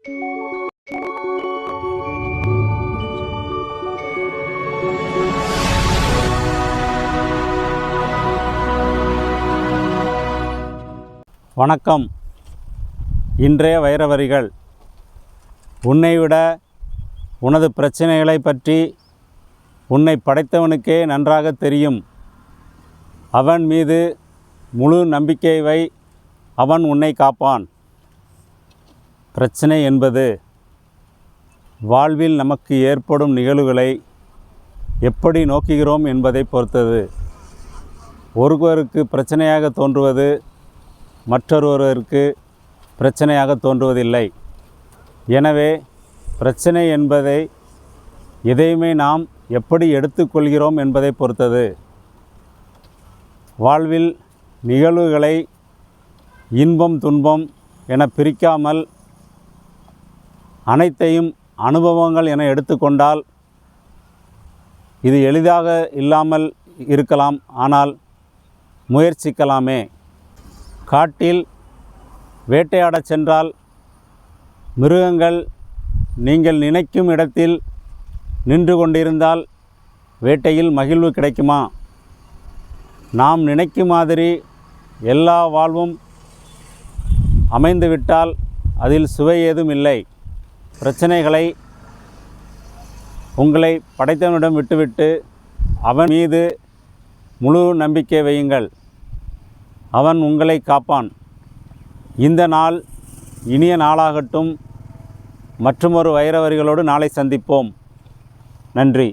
வணக்கம். இன்றைய வைரவரிகள். உன்னைவிட உனது பிரச்சனைகளை பற்றி உன்னை படைத்தவனுக்கே நன்றாக தெரியும். அவன் மீது முழு நம்பிக்கை வை, அவன் உன்னை காப்பான். பிரச்சனை என்பது வாழ்வில் நமக்கு ஏற்படும் நிகழ்வுகளை எப்படி நோக்குகிறோம் என்பதை பொறுத்தது. ஒருவருக்கு பிரச்சனையாக தோன்றுவது மற்றொருவருக்கு பிரச்சனையாக தோன்றுவதில்லை. எனவே பிரச்சனை என்பதை எதையுமே நாம் எப்படி எடுத்துக்கொள்கிறோம் என்பதை பொறுத்தது. வாழ்வில் நிகழ்வுகளை இன்பம் துன்பம் என பிரிக்காமல் அனைத்தையும் அனுபவங்கள் என எடுத்துக்கொண்டால் இது எளிதாக இல்லாமல் இருக்கலாம். ஆனால் முயற்சிக்கலாமே. காட்டில் வேட்டையாடச் சென்றால் மிருகங்கள் நீங்கள் நினைக்கும் இடத்தில் நின்று கொண்டிருந்தால் வேட்டையில் மகிழ்வு கிடைக்குமா? நாம் நினைக்கும் மாதிரி எல்லா வாழ்வும் அமைந்துவிட்டால் அதில் சுவை ஏதும் இல்லை. பிரச்சனைகளை உங்களை படைத்தவனிடம் விட்டுவிட்டு அவன் மீது முழு நம்பிக்கை வையுங்கள். அவன் உங்களை காப்பான். இந்த நாள் இனிய நாளாகட்டும். மற்றுமொரு வைரவரிகளோடு நாளை சந்திப்போம். நன்றி.